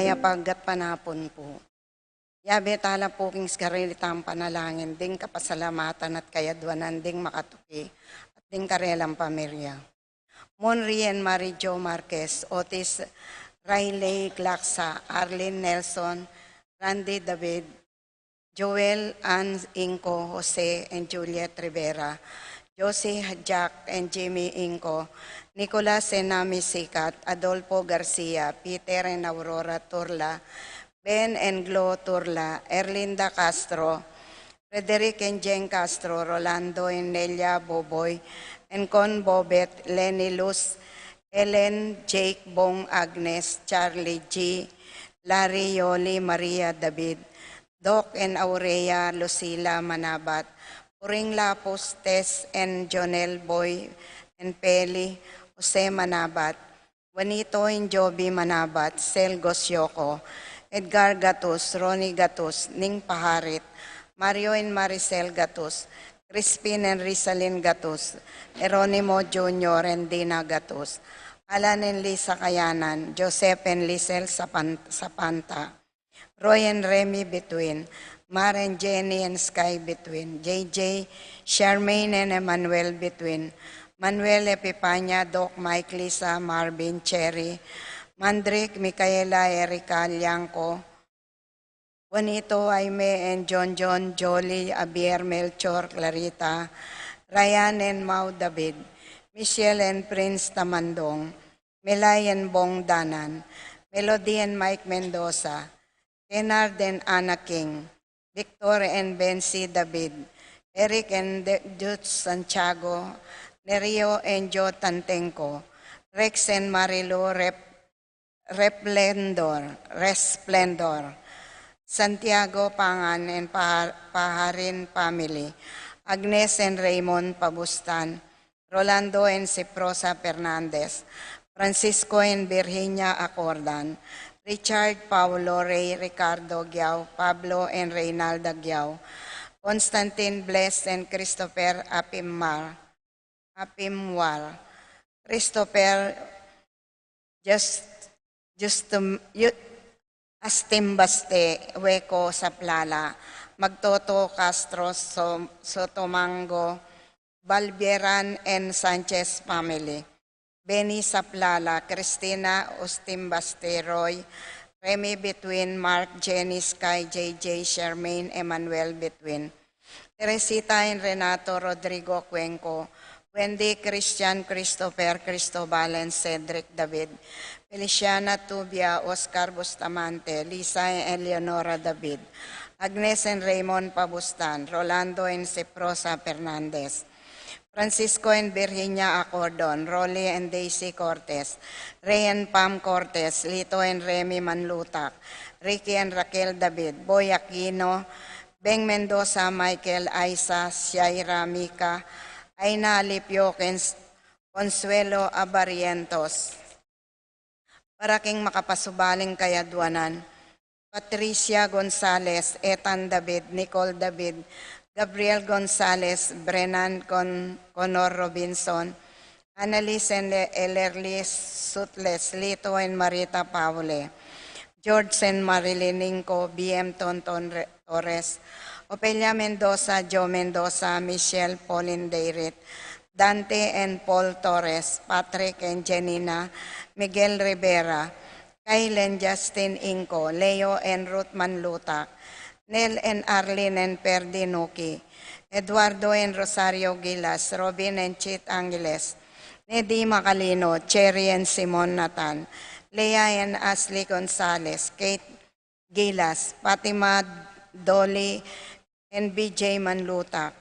kaya paggat panapon po. Yabe tala po king skarilitang panalangin, ding kapasalamatan at kayadwanan, ding makatuki, at ding karelang pamilya. Monri and Mary Jo Marquez, Otis Riley Glaxa, Arlene Nelson, Randy David, Joel Ann Inco, Jose and Juliet Rivera, Josie Jack and Jimmy Inco, Nicolas Senami Sikat, Adolfo Garcia, Peter and Aurora Turla, Ben and Glo Turla, Erlinda Castro, Frederick and Jen Castro, Rolando and Nelia Boboy, and Con Bobet, Lenny Luz, Ellen, Jake, Bong, Agnes, Charlie G, Larry, Yoli, Maria, David, Doc and Aurea, Lucila, Manabat, Puring Lapos, Tess and Jonel Boy and Peli, Jose Manabat, Juanito and Joby Manabat, Sel Gosyoko, Edgar Gatus, Ronnie Gatus, Ning Paharit, Mario and Maricel Gatus, Crispin and Rizalyn Gatus, Eronimo Jr. and Dina Gatus, Alan and Lisa Kayanan, Joseph and Lisel Sapanta, Roy and Remy Between, Mar and Jenny and Sky Between, JJ, Charmaine and Emmanuel Between, Manuel Epipanya, Doc Mike, Lisa, Marvin, Cherry, Mandrick, Micaela, Erica, Lianco, Juanito, Jaime, and John, Jolie, Abier, Melchor, Clarita, Ryan and Mau David, Michelle and Prince Tamandong, Melay and Bong Danan, Melody and Mike Mendoza, Kennard and Anna King, Victor and Bensi David, Eric and Dutch Santiago, Nerio and Joe Tantenco, Rex and Marilu Resplendor, Santiago Pangan and Paharin family, Agnes and Raymond Pabustan, Rolando and Ciprosa Fernandez, Francisco and Virginia Acordan, Richard Paulo Ray Ricardo Giao, Pablo and Reynalda Giao, Constantine Bless and Christopher Apimwar, Christopher Astimbaste, Hueco Saplala, Magtoto Castro Sotomango, Balbieran and Sanchez family, Benny Saplala, Cristina Ostimbaste Roy, Remy Between, Mark, Jenny, Sky, JJ, Charmaine, Emmanuel Between, Teresita and Renato Rodrigo Cuenco, Wendy, Christian, Christopher, Cristobal, and Cedric David, Feliciana Tubia, Oscar Bustamante, Lisa and Eleonora David, Agnes and Raymond Pabustan, Rolando and Ciprosa Fernandez, Francisco and Virginia Acordon, Rolly and Daisy Cortez, Ray and Pam Cortez, Lito and Remy Manlutak, Ricky and Raquel David, Boy Aquino, Beng Mendoza, Michael, Aiza, Shaira, Mika, Aina Alipio, Consuelo Abarientos, para king makapasubaling kayadwanan, Patricia Gonzalez, Ethan David, Nicole David, Gabriel Gonzalez, Brennan Conor Robinson, Annalise and Elerly Sutles, Lito and Marita Paule, George and Marilyn Inco, BM Tonton Torres, Opelia Mendoza, Joe Mendoza, Michelle Pauline Deirit, Dante and Paul Torres, Patrick and Janina, Miguel Rivera, Kyle and Justin Inco, Leo and Ruth Manlutak, Nel and Arlene and Perdinuki, Eduardo and Rosario Gilas, Robin and Chit Angeles, Nedi Macalino, Cherry and Simon Nathan, Leah and Ashley Gonzalez, Kate Gilas, Fatima Dolly and BJ Manlutak,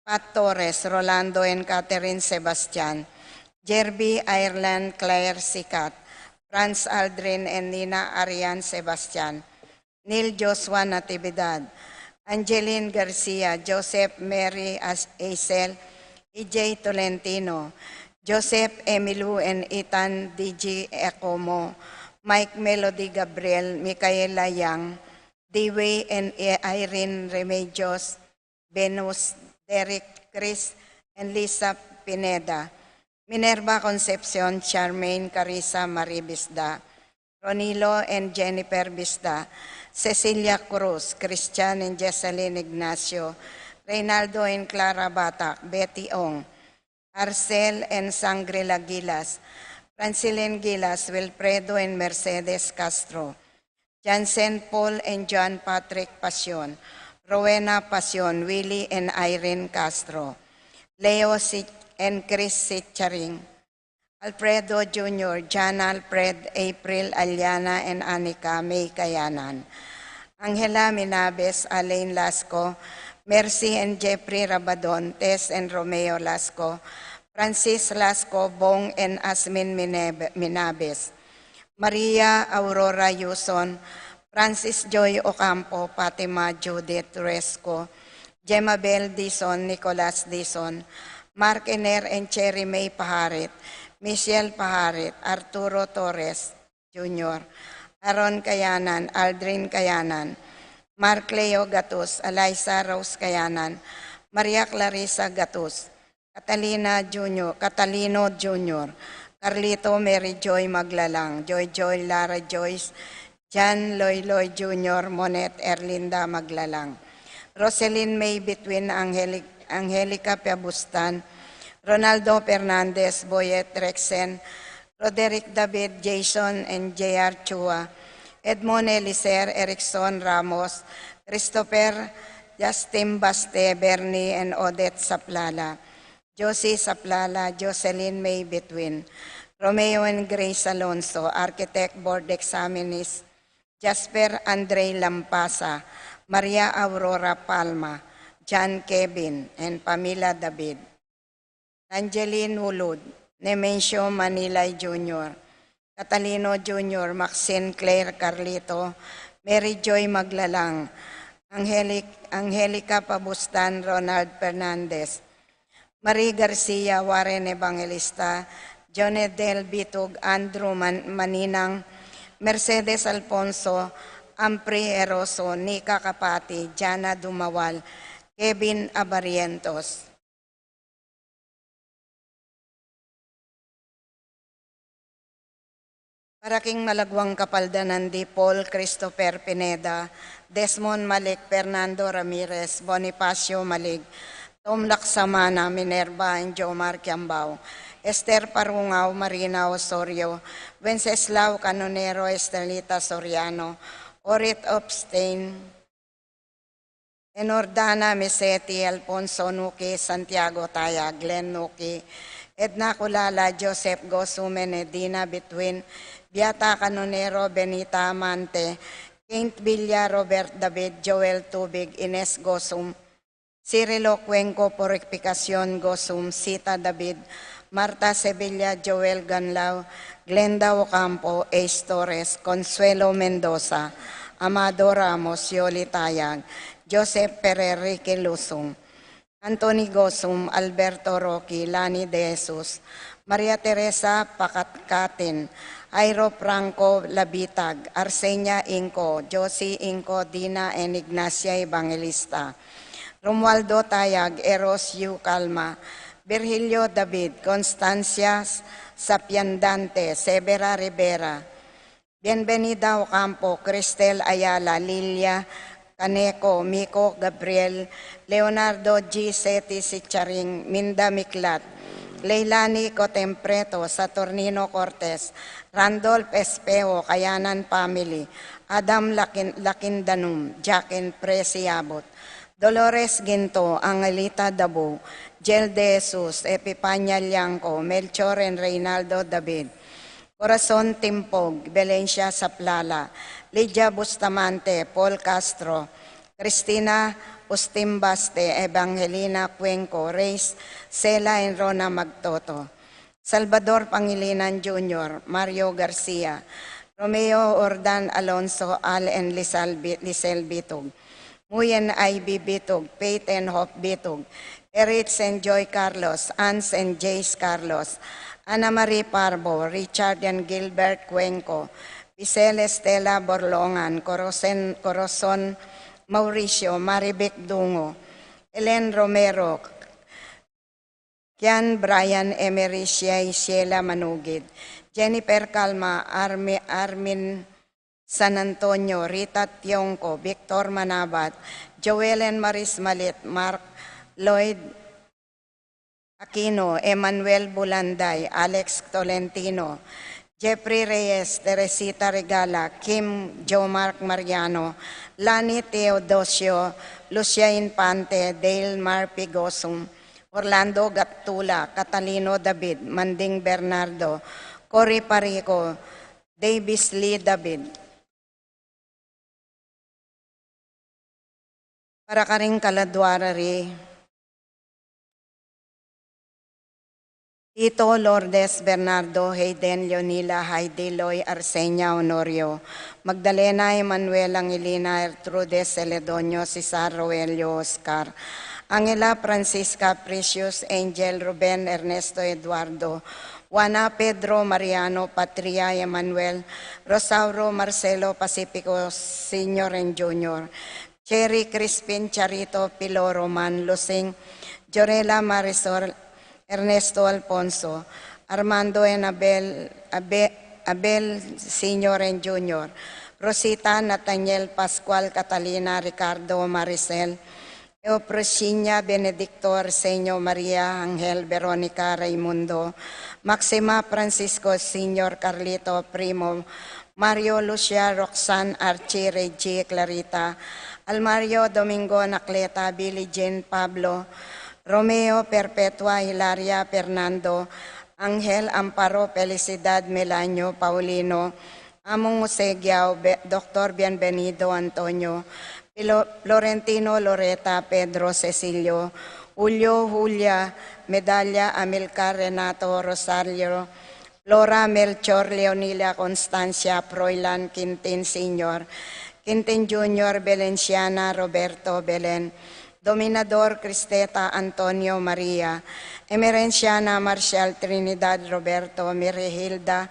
Pat Torres, Rolando and Catherine Sebastian, Jerby Ireland Claire Sikat, Franz Aldrin and Nina Arian Sebastian, Neil Joshua Natividad, Angeline Garcia, Joseph Mary Acel, EJ Tolentino, Joseph Emilu and Ethan DG Ecomo, Mike Melody Gabriel, Micaela Yang, Dewey and Irene Remedios, Venus, Derek, Chris, and Lisa Pineda, Minerva Concepcion, Charmaine Carissa Maribisda, Ronilo and Jennifer Vista, Cecilia Cruz, Christian and Jesseline Ignacio, Reynaldo and Clara Batak, Betty Ong, Arcel and Sangrila Gilas, Francilene Gilas, Wilfredo and Mercedes Castro, Jansen Paul and John Patrick Pasion, Rowena Pasion, Willie and Irene Castro, Leo and Chris Sitcharing, Alfredo Jr., John Alfred, April Aliana and Anika May Kayanan, Angela Minabes, Alain Lasco, Mercy and Jeffrey Rabadon, Tess and Romeo Lasco, Francis Lasco, Bong and Asmin Minabes, Maria Aurora Yuson, Francis Joy Ocampo, Fatima Judith Resco, Gemabel Dison, Nicolas Dison, Mark Ener and Cherry May Paharit, Michelle Paharit, Arturo Torres Jr., Aaron Kayanan, Aldrin Kayanan, Mark Leo Gatus, Eliza Rose Kayanan, Maria Clarissa Gatus, Catalino Jr., Carlito Mary Joy Maglalang, Joy Lara Joyce, John Loy Jr., Monet Erlinda Maglalang, Roselyn May Between, Angelica Piabustan, Ronaldo Fernandez, Boyet Rexen, Roderick David, Jason and J.R. Chua, Edmond Elicer, Erickson Ramos, Christopher, Justin Baste, Bernie and Odette Saplala, Josie Saplala, Jocelyn May Between, Romeo and Grace Alonso, Architect Board Examinees, Jasper Andre Lampasa, Maria Aurora Palma, John Kevin, and Pamela David, Angeline Ulud, Nemencio Manilay Jr., Catalino Jr., Maxine Claire Carlito, Mary Joy Maglalang, Angelica Pabustan, Ronald Fernandez, Marie Garcia, Warren Evangelista, Jonedel Bitug, Andrew Maninang, Mercedes Alfonso, Ampri Eroso, Nika Kapati, Jana Dumawal, Kevin Abarientos. Paraking Malagwang Kapaldanan di Paul Christopher Pineda, Desmond Malik, Fernando Ramirez, Bonifacio Malig, Tom Laksamana, Minerva and Jomar Kiambao, Esther Parungaw, Marina Osorio, Wenceslao Canonero, Estelita Soriano, Orit Opstein, Enordana Mesetti, Alfonso Nuki, Santiago Taya, Glenn Nuki, Edna Kulala, Joseph Gosumen, Edina Between, Biata Canonero, Benita Amante, Kent Villa, Robert David, Joel Tubig, Ines Gosum, Cirilo Cuenco, Purificación Gosum, Sita David, Marta Sevilla, Joel Ganlao, Glenda Ocampo, Ace Torres, Consuelo Mendoza, Amado Ramos, Yoli Tayag, Joseph Ferrer, Ricky Lusong, Anthony Gosum, Alberto Rocky, Lani De Jesus, Maria Teresa Pakatkatin, Airo Franco Labitag, Arsenia Inco, Josie Inco, Dina and Ignacia Evangelista, Romualdo Tayag, Eros Yu Calma, Virgilio David, Constancia Sapiandante, Severa Rivera, Bienvenida Ocampo, Cristel Ayala, Lilia Caneco, Miko Gabriel, Leonardo G. Seti Sicharing, Minda Miklat, Leilani Cotempreto, Saturnino Cortez, Randolph Espeo, Kayanan Family, Adam Lakindanum, Jacqueline Presiabot, Dolores Ginto, Angelita Dabo, Jel De Jesus, Epipanya Liangco, Melchor and Reynaldo David, Corazon Timpog, Valencia Saplala, Lydia Bustamante, Paul Castro, Cristina Ustimbaste, Evangelina Cuenco, Reyes, Sela and Rona Magtoto, Salvador Pangilinan Jr., Mario Garcia, Romeo Ordan Alonso, Al and Lisel Bitog, Muyen Ivy Bitog, Faith and Hope Bitog, Eritz and Joy Carlos, Ans and Jace Carlos, Ana Marie Parbo, Richard and Gilbert Cuenco, Pisel Estela Borlongan, Corazon Mauricio, Maribec Dungo, Helen Romero, Kian Brian Emery Sheila Manugid, Jennifer Calma, Armin San Antonio, Rita Tiongco, Victor Manabat, Joellen Maris Malit, Mark Lloyd Aquino, Emmanuel Bulanday, Alex Tolentino, Jeffrey Reyes, Teresita Regala, Kim Jomark Mariano, Lani Teodosio, Lucia Infante, Dale Marpigosum, Orlando Gatula, Catalino David, Manding Bernardo, Cory Parico, Davis Lee David. Para karing kaladwarari, Tito Lourdes Bernardo, Hayden Leonila, Heidi Loy Arsenia Honorio, Magdalena Emanuela Angelina Ertrude Celedonio, Cesar Roelio Oscar, Angela Francisca Precious, Angel Ruben Ernesto Eduardo, Juana Pedro Mariano, Patria Emanuel, Rosauro Marcelo Pacifico Senior and Junior, Cherry Crispin Charito Pilo Roman Lusing, Jorela Marisol Ernesto Alfonso, Armando and Abel Senior and Junior, Rosita Nathaniel Pascual Catalina Ricardo Maricel, Eoprosinia Benedicto Arsenio Maria Angel Veronica Raimundo, Maxima Francisco Senior Carlito Primo, Mario Lucia Roxanne Archie Reggie Clarita, Almario Domingo Anacleta Billie Jean Pablo, Romeo Perpetua Hilaria Fernando, Angel Amparo Felicidad Melanio Paulino, Among Josegiao, Dr. Bienvenido Antonio, Florentino Loreta Pedro Cecilio, Julio Julia Medalla Amilcar Renato Rosario, Flora Melchor Leonila Constancia Froilan Quintin Sr., Quintin Jr. Belenciana Roberto Belen, Dominador Cristeta Antonio Maria, Emerenciana Marcial Trinidad Roberto Mirihilda,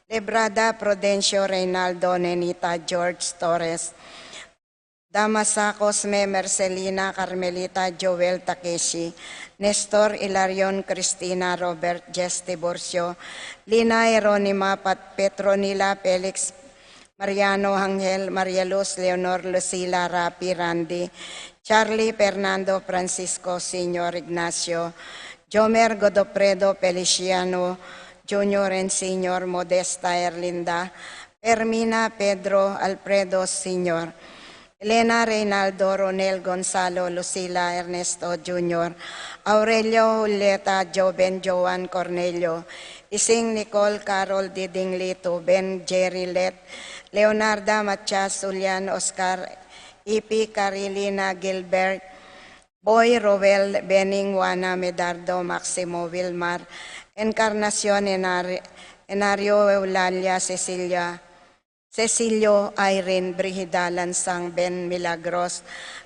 Lebrada Prudencio Reynaldo Nenita George Torres, Damasa Cosme Marcelina Carmelita Joel Takeshi, Nestor Ilarion Cristina Robert Jess Tiburcio, Lina Eronima Petronila Felix Mariano Angel Maria Luz Leonor Lucila Rapi Randy, Charlie Fernando Francisco Senior Ignacio, Jomer Godofredo Feliciano Junior and Senior Modesta Erlinda, Hermina Pedro Alfredo Senior, Elena Reynaldo Ronel Gonzalo Lucila Ernesto Jr., Aurelio Julieta Joven Joan Cornelio, Ising Nicole Carol Diding Lito, Ben Jerry Let, Leonarda Matias Julian Oscar, Ipi Carilina Gilbert, Boy Roel Bening Juana Medardo Maximo Wilmar, Encarnacion Enario Eulalia Cecilio Irene Brigida Lansang Ben Milagros,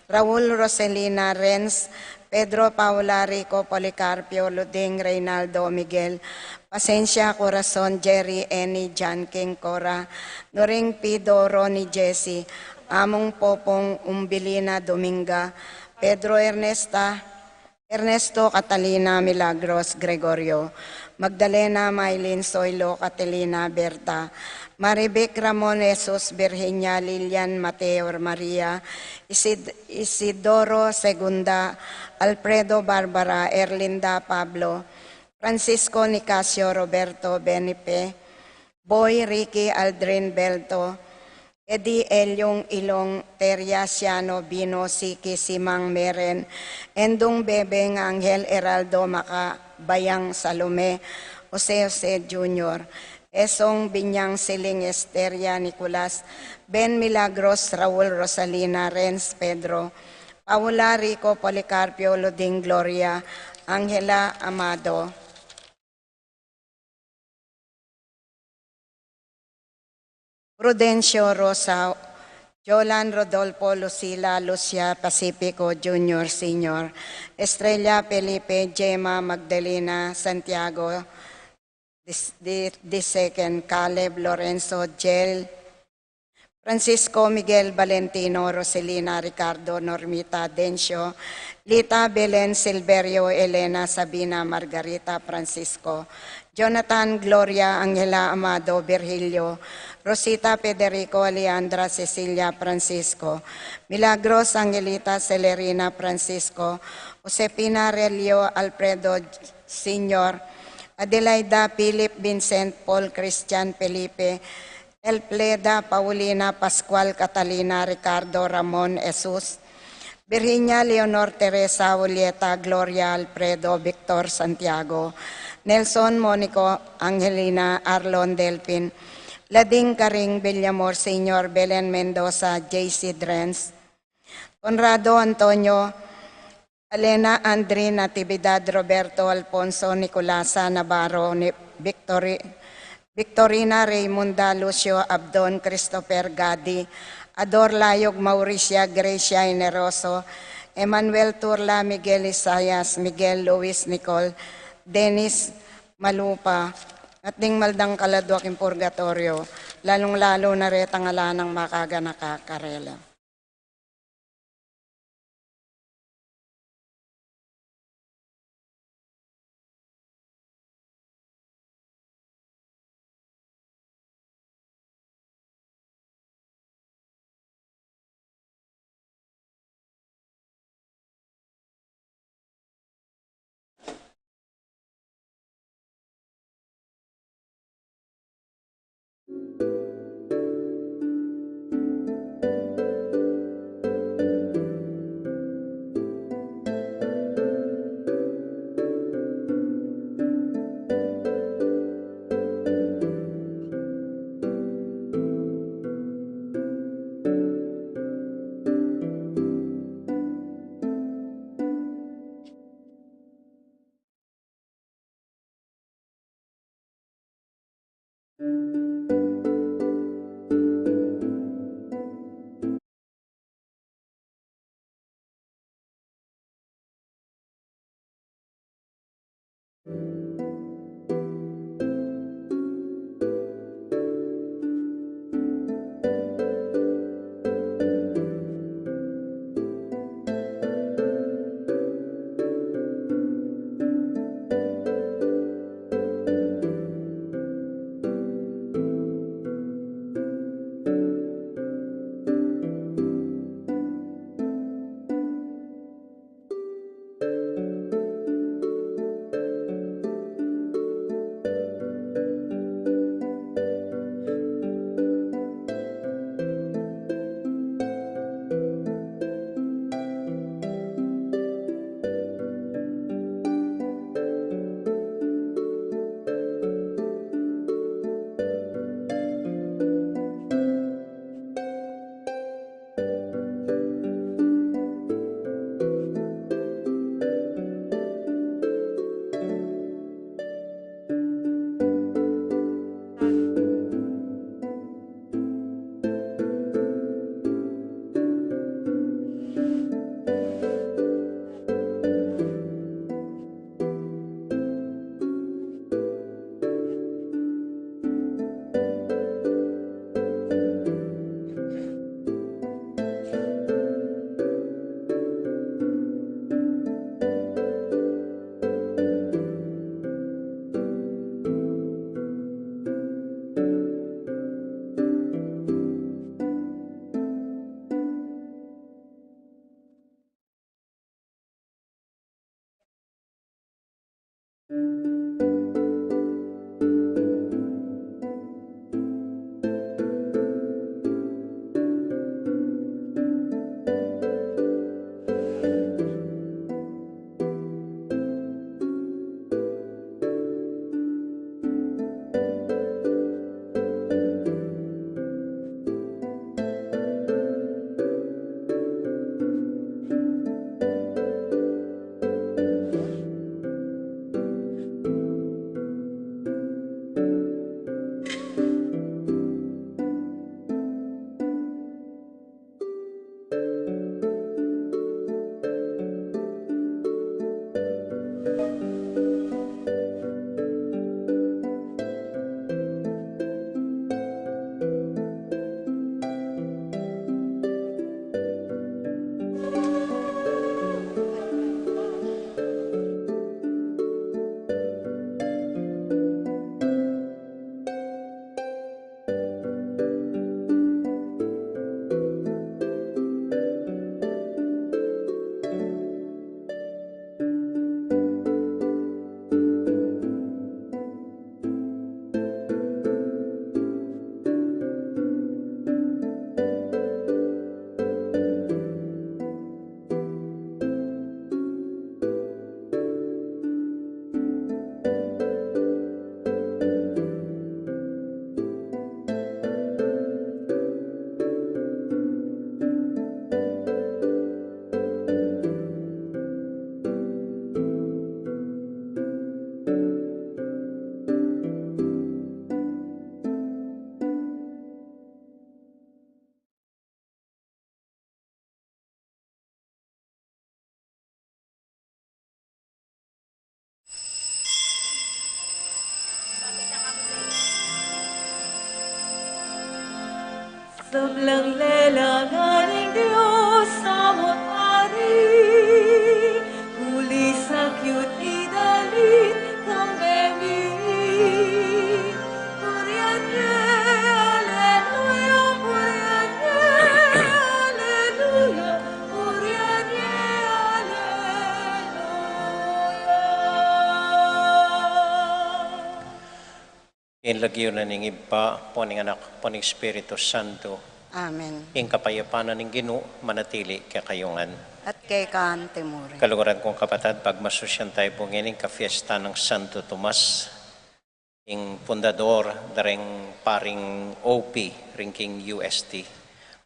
Raul Roselina Renz, Pedro Paula Rico Policarpio Luding Reynaldo Miguel, Pasencia Corazon Jerry Eni John King Cora, Noring Pido Ronnie Jesse, Among Popong Umbilina Dominga, Pedro Ernesto Catalina Milagros Gregorio, Magdalena Maylin Soylo Catalina Berta, Maribec Ramon Jesus Virginia Lilian Mateo Maria, Isidoro Segunda, Alfredo Barbara Erlinda Pablo, Francisco Nicasio Roberto Benipe, Boy Ricky Aldrin Belto, Eddie Elyong Ilong Teriasiano Bino Siki Simang Meren, Endong Bebeng Angel Heraldo Maka Bayang Salome, Jose Jr., Esong Binyang Siling Esteria Nicolas, Ben Milagros Raul Rosalina Renz Pedro, Paula Rico Policarpio Luding Gloria, Angela Amado, Prudencio Rosa, Jolan Rodolfo Lucila Lucia Pacifico Jr. Sr., Estrella Felipe Gemma Magdalena Santiago Second, Caleb Lorenzo Gel, Francisco Miguel Valentino Roselina Ricardo Normita Dencio, Lita Belen Silverio Elena Sabina Margarita Francisco, Jonathan Gloria Angela Amado Virgilio, Rosita Federico Alejandra Cecilia Francisco, Milagros Angelita Celerina Francisco, Josepina Relio Alfredo Sr., Adelaida Philip Vincent Paul Christian Felipe, Elpleda Paulina Pascual Catalina Ricardo Ramon Jesus, Virginia Leonor Teresa Julieta Gloria Alfredo Victor Santiago, Nelson Monico Angelina Arlon Delpin, Lading Karing Villamor Sr. Belen Mendoza JC Drens, Conrado Antonio Elena Andre Natividad Roberto Alfonso Nicolasa Navarro Victorina Raymunda Lucio Abdon Christopher Gadi, Ador Layog Mauricia Gracia Ineroso, Emmanuel Turla Miguel Isayas, Miguel Luis Nicol, Dennis Malupa, at ding maldang kaladwak in purgatorio, lalong-lalo na retang ala ng makaga nakakarela. Sablang lelanganing Diyos samot ari, huli sa cute idalit kang baby. Purianye, aleluya, purianye, aleluya, purianye, aleluya. Inlagyo na ning iba, poning anak, poning Espiritu Santo, Amen. ing kapayapaan ning Ginoo manatili kakayungan. At kay kaan temuri. Kaluguran kong kapatad, pagmasusyan tayo po ngayon ka fiesta ng Santo Tomas, ing pundador, daring paring OP, ringking UST.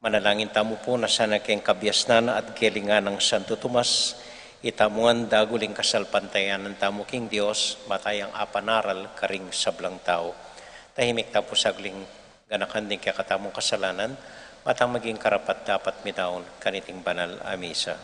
Manalangin tamo po na sana kayong kabyasnan at kilingan ng Santo Tomas, itamuan daguling kasalpantayan ng tamo king Diyos, matayang apanaral karing sablang tao. Tahimik tapo sagling ganakan din kakatamong kasalanan, matang maging karapat dapat mitaon kaniting banal a misa.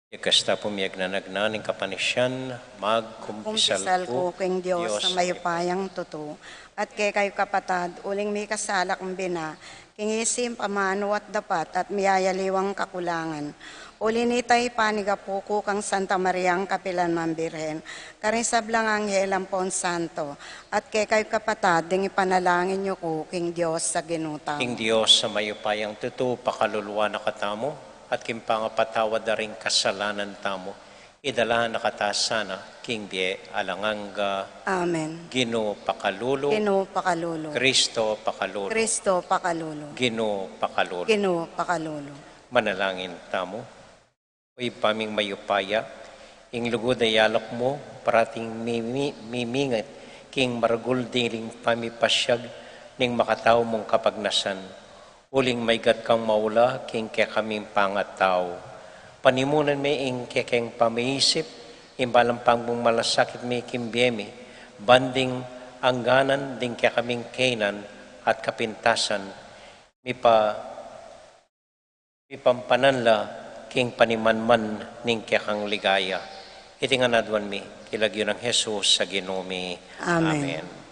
Ikasta pumiyag na nagnaning kapanisyan, magkumpisal Kumpisal ko, ko king Diyos sa mayupayang tuto. At kay kayo kapatad, uling may kasalak bina, kingisim pamano at dapat at miyayaliwang kakulangan. Uli nitay panigapuko kang Santa Mariang Kapilan Mambirhen, karisablang Anghel Ampon Santo, at kay kayo kapatad, ding ipanalangin niyo ko king Diyos sa ginutang. King Diyos sa mayupayang tuto, pakaluluwa na katamo, at kimpangapatawad na rin kasalanan tamo, idala nakatasana, King Bie, alanganga, Amen. Ginoo pakalulo, Ginoo pakalulo. Kristo pakalulo, Kristo pakalulo. Ginoo pakalulo. Ginoo pakalulo. Manalangin tamo, uy paming mayupaya, ing lugod na yalok mo, parating mimingat, king maragul diling pamipasyag, ning makataw mong kapagnasan. Uling may gat kang maula, king kaya kaming pangataw. Panimunan may ing kekeng pamaisip, imbalang pang mong malasakit may kimbiyemi, banding angganan ding kaya kaming kainan at kapintasan, mipampananla, king panimanman ning kaya kang ligaya. Itingan adwan mi, kilagyo ng Jesus sa Ginoo. Amen. Amen.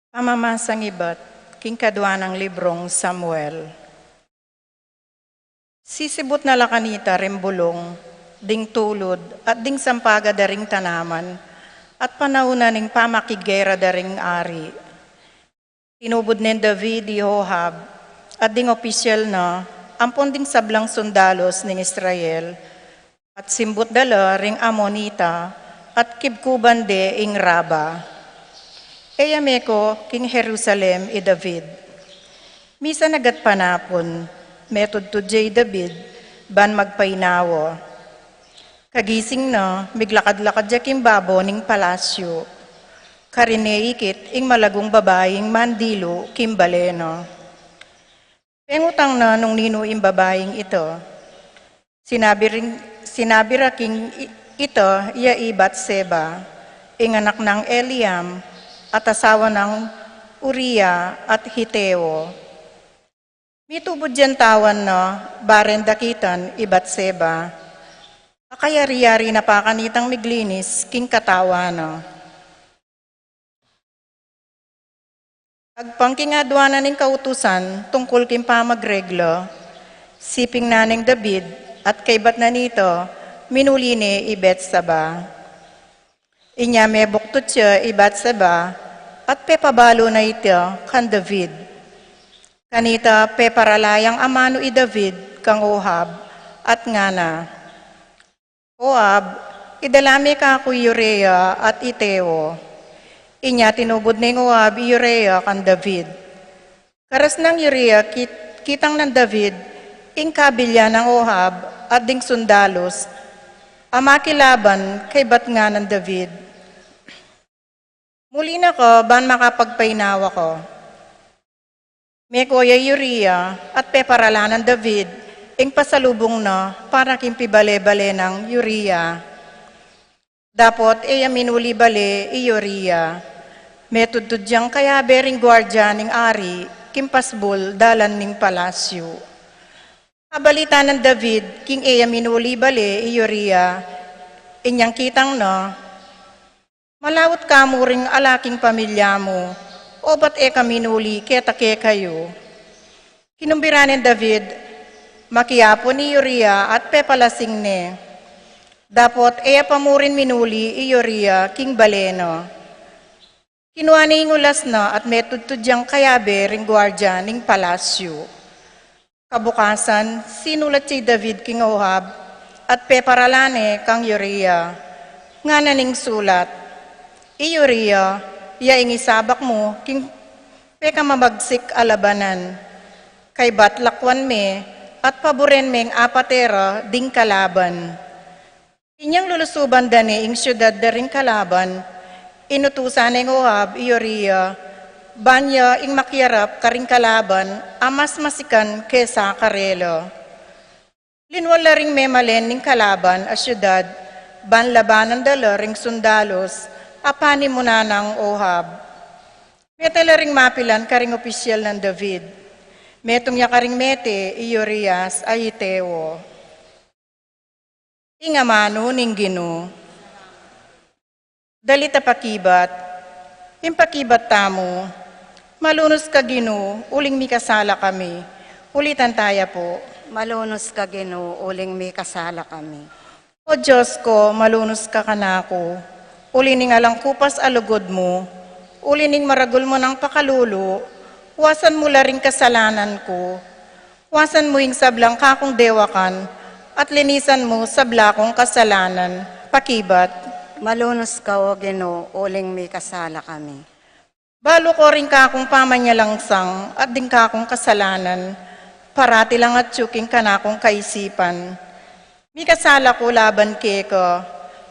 Pamamasang iba't kingkadwa ng librong Samuel. Sisibot na lakanita rembulong, ding tulod at ding sampaga daring tanaman, at panauna ning pamakigera daring ari. Tinubod ni David Jehoab at ding opisyal na ampon ding sablang sundalos ning Israel, at simbot dala ring Amonita at kibkuban de ing Raba. Eyameko king Jerusalem i David. Misa nagat panapon, metod to J. David, ban magpainawo. Kagising na, miglakad-lakad jaking babo ning palasyo. Karineikit ing malagong babaeng mandilo kimbaleno. Pengutang na nung nino ing babaeng ito. Sinabi raking ito iya ibat Seba, ing anak ng Eliam, at asawa ng Uriah at Hiteo. Mitubod dyan tawan na baren dakitan ibat Seba. Akayari-yari na pa kanitang miglinis king katawa na. Agpangkingadwa na ning kautusan tungkol king pamagreglo, siping naning David at kaybat na nito minuli ibet Saba. Inya may buktot siya ibat Saba at pepabalo na ito kan David. Kanita peparalayang amano i David kang Ohab at ngana. Ohab, idalami ka ako Urea at Iteo. Inya tinubod ning Ohab Urea kan David. Karas ng Urea kitang ng David, ing kabilya ng Ohab at ding sundalos, Ama kilaban kay bat nga ng David. Muli na ko, ban makapagpainawa ko. May kuya Uriah at peparalanan David, ing pasalubong na para kimpibale-bale ng Uriah. Dapot iya minuli bale i Uriah. May tudtudyang kaya bering gwardya ning ari, kimpasbol dalan ning palasyo. Abalita ng David, king iya minuli bale i Uriah, inyang kitang na, malawot ka mo ring alaking pamilya mo, o ba't minuli ketake kayo? Kinumbira ni David, makiapo ni Uriah at pepalasing ne. Dapot pamurin minuli i Uriah king baleno. Kinuha ni ngulas na at metudtudyang kayabe ring gwardya ning palasyo. Kabukasan, sinulat si David king Ohab at peparalane kang Uriah. Nga naning sulat, i Uriah, yaing isabak mo, king peka mamagsik alabanan. Kay batlakwan me, at paboren meng apatera ding kalaban. Inyang lulusuban dani ing syudad da ring kalaban, inutusan ng Ohab, Uriah, banya ing makiarap karing kalaban, amas masikan kesa karelo. Linwala ring memalen ning kalaban a syudad, banlabanan dala ring sundalos, apani muna ng Ohab. Metala ring mapilan karing opisyal ng David. Metong ya karing mete, Urias, ayitewo. Ingamano ning Gino. Dalita pakibat, impakibat tamo, malunos ka Gino, uling mikasala kami. Ulitan taya po. Malunos ka Ginoo, uling may kasala kami. O Diyos ko, malunos ka kanako. Ulining alang kupas alugod mo, ulining maragul mo ng pakalulo, wasan mo laring kasalanan ko, wasan mo ing sablang kakong dewakan, at linisan mo sablakong kasalanan, pakibat. Malunos ka o Ginoo, uling may kasala kami. Balo ko rin kakong pamanyalangsang, at din kakong kasalanan, parati lang at tsuking kanakong kaisipan. Mikasala ko laban keko,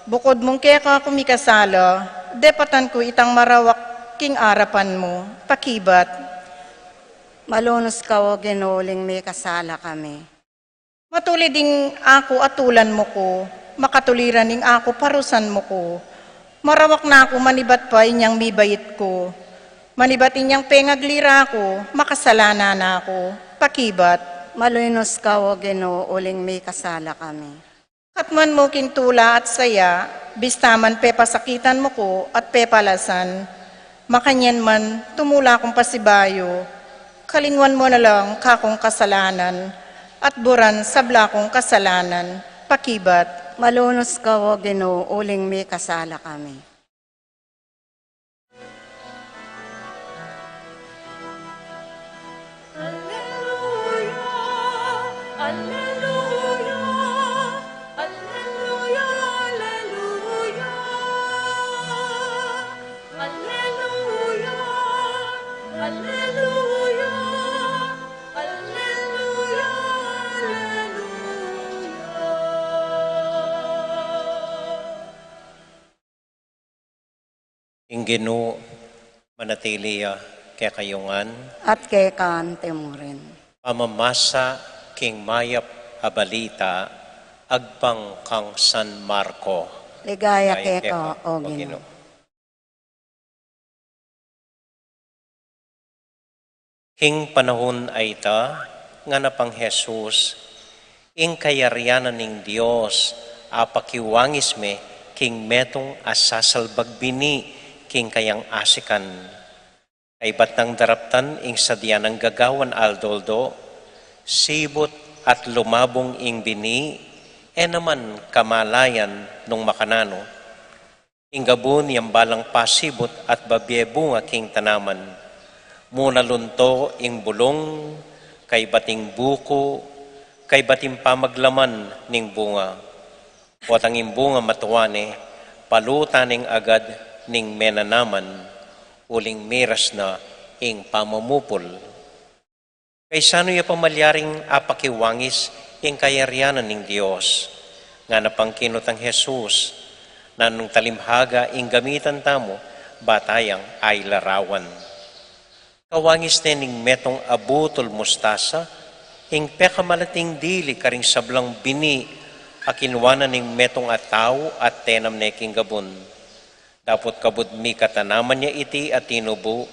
bukod mong keka kumikasala, depatan ko itang marawak king arapan mo, pakibat. Malunos ka o Ginoo, uling may kasala kami. Matuli ding ako atulan mo ko, makatuliran ning ako parusan mo ko. Marawak na ako manibat pa inyang mibayit ko. Manibat inyang pengaglira ko, makasalana na ako, pakibat. Malunos ka o Ginoo, uling may kasala kami. Katman mo kintula at saya, bistaman pepasakitan mo ko at pepalasan. Makanyan man, tumula kong pasibayo, kalingwan mo na lang kakong kasalanan, at buran sabla kong kasalanan, pakibat. Malunos ka o Ginoo, uling may kasala kami. Alleluia, alleluia, alleluia, alleluia. Alleluia, alleluia, alleluia, alleluia. Ing Ginoo, manatili kaya kayungan, At kay kante mo rin. pamamasa king mayap abalita, agpang kang San Marco. Ligaya Ligaya kay ka keka, o Ginoo. Hing panahon ay ta, nga na pang Jesus, ing kayaryanan ning Dios, apakiwangis me, king metong asasalbagbini, king kayang asikan. Kay batang daraptan, ing sadya ng gagawan aldoldo, sibot at lumabong ing bini, naman kamalayan nung makanano. Ing gabon yung balang pasibot at babyebunga king tanaman, muna lunto ing bulong, kay bating buko, kay bating pamaglaman ning bunga. Watang imbunga matuwane, palutan ning agad ning menanaman, uling miras na ing pamamupol. Kay sano ya pamalyaring apakiwangis ing kayaryanan ning Dios, nga napangkinot ang Jesus na nung talimhaga ing gamitan tamo batayang ay larawan. Kawangis ning metong abutol mustasa, ing pekamalating dili karing sablang bini, akinwanan ning metong ataw at tenam neking gabon. Dapot kabud mi katanaman niya iti at tinubo,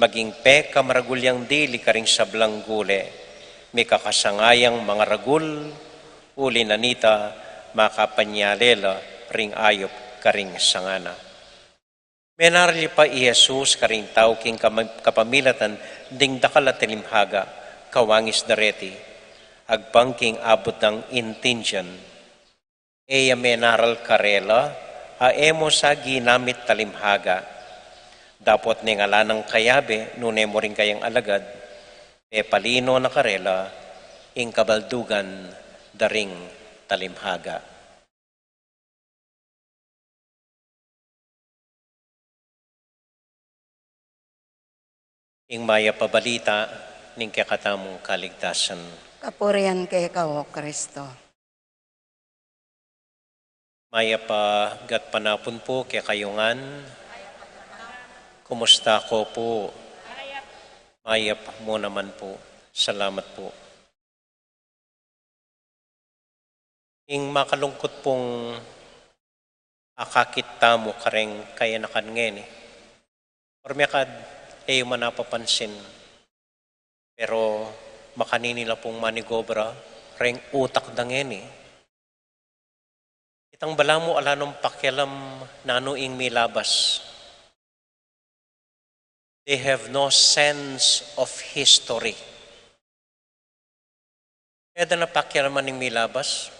maging pekamaragulyang dili karing sablang gule. Mi kakasangayang mga ragul, uli nanita, makapanyalela, ring ayop karing sangana. Menarli pa i Jesus karing tao king kapamilatan ding dakal at tilimhaga, kawangis dareti, agpangking abot ng intention. Eya menaral karela, aemo sa ginamit talimhaga. Dapot ni ngalanang kayabe, nune mo rin kayang alagad, e palino na karela, ing kabaldugan daring talimhaga. Ing maya pabalita ning kakatamong kaligtasan. Kapurihan kay Kao, Kristo. Maya pa gat panapon po kay kayungan. Kumusta ko po? Maya pa mo naman po. Salamat po. Ing makalungkot pong akakita mo kareng kaya nakangeni. Or mekad ay manapapansin. Pero makaninila pong manigobra, reng utak dangeni. Itang bala mo ala nung pakialam nano ing milabas. They have no sense of history. Eda na pakialaman ing milabas.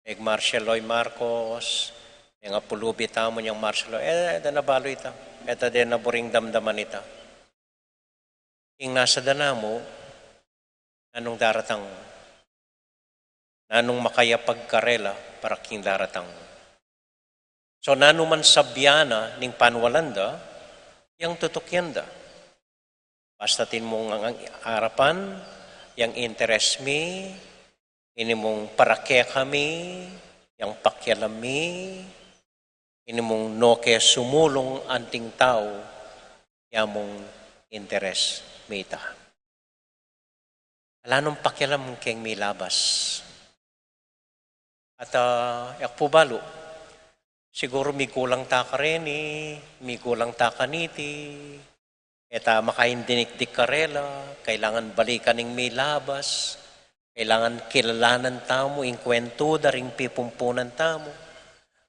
Eg Marceloy Marcos, yung apulubi tamo niyang Marcelo, eda na balo ita. Eda din na buring damdaman ita. Ing nasa danamo, anong daratang, nanong makayapag karela para king daratang. So nanuman sabyana ning panwalanda, yang tutukyanda. Basta tin mong ang harapan, yang interest mi, ini mong parake kami, yang pakyalami, ini mong noke sumulong anting tao, yang mong interest mita. Ala nung pakialam keng milabas. At yak po balo, siguro may kulang ta ka rin may kulang ta ka niti, eta makaindinikdik ka rela, kailangan balikan ng milabas, kailangan kilalanan tamo, inkwento daring pipumpunan tamo,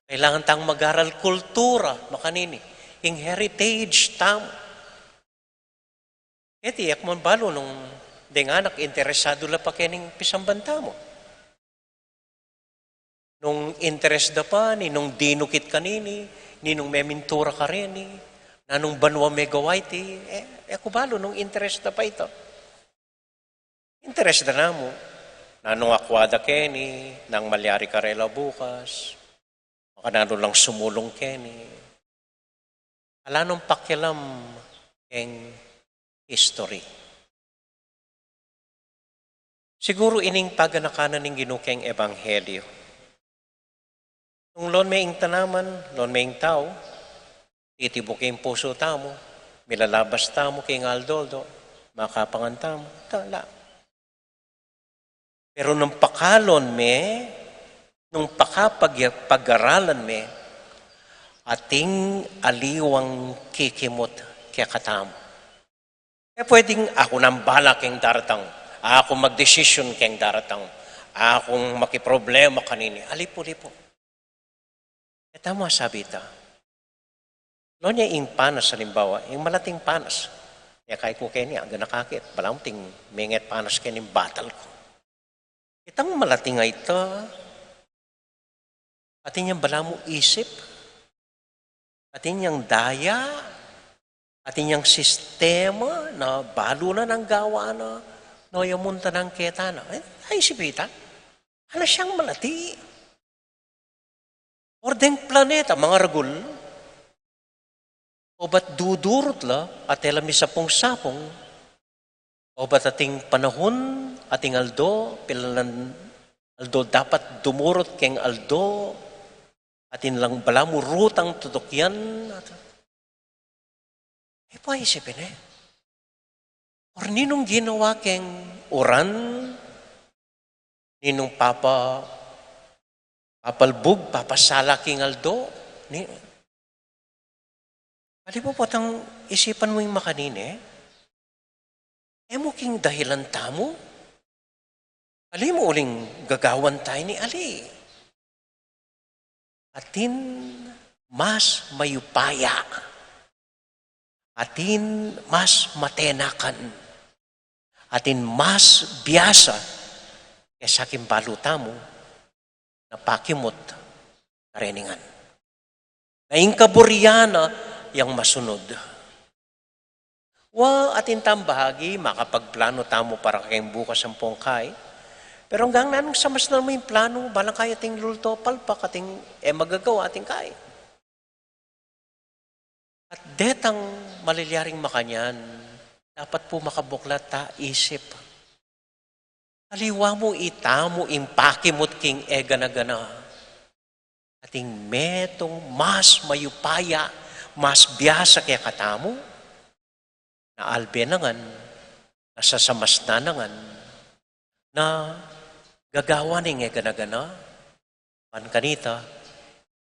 kailangan tang mag-aral kultura, makanini, ing heritage tamo. Eti, yakman balo nung denganak interesado la pa kening pisambanta mo. Nung interest da pa, ni nung dinukit kanini, ni nung memintura ka rin, na nung banwa megawaiti, ako balo nung interest da pa ito. Interest da na mo, na nung akwada keni, nang malyari karela bukas, makanano lang sumulong keni. Ala nung pakialam keng history. Siguro ining paganakanan ng ginukeng ebanghelyo. Nung lon may ing tanaman, lon may ing tao, titibukin puso tamo, milalabas tamo kay aldoldo, makapangan tamo, tala. Pero nung pakalon me, nung pakapag-aralan me, ating aliwang kikimot kaya katamo. Pwedeng ako nang bala keng daratang, ako magdesisyon keng daratang, akong makiproblema kanini, alipo-lipo. Tama sabi ita. No niya ing panas halimbawa, yung malating panas. Kaya kay ko kanya, ang ganakakit, balamting minget panas kaya ng batal ko. Itang malating nga ito, atin niyang bala mo isip, atin niyang daya, atin niyang sistema na balo na ng gawa na, no yung munta ng keta na. Ay, sipita, ano siyang malati? Ordeng planeta, mga ragul, o ba't dudurot la at elami sapong-sapong, o ba't ating panahon, ating aldo, pilalan Aldo dapat dumurot keng aldo atin lang bala mo rutang tudokyan. Ipaisipin Or ninong ginawa keng uran, ninong papalbog, papasala king aldo. Pali po potang isipan mo yung makanine, mo king dahilan tamo. Ali mo uling gagawan tayo ni Ali. Atin mas mayupaya. Atin mas matenakan. Atin mas biyasa kaysa kimbaluta mo na pakimot kareningan. Ngayong kaburyana yang masunod. Atin tambahagi, makapagplano tamo para kayong bukas ang pongkay. Pero hanggang nanong samas na mo yung plano, balang kaya ating lulto, palpak ating magagawa ating kay. At detang malilyaring makanyan, dapat po makabuklat ta isip. Aliwa mo itamo, impakimot king gana-gana. Ating metong mas mayupaya, mas biyasa kaya katamo, na albenangan, nasasamas nanangan, na gagawa ning gana-gana, pankanita,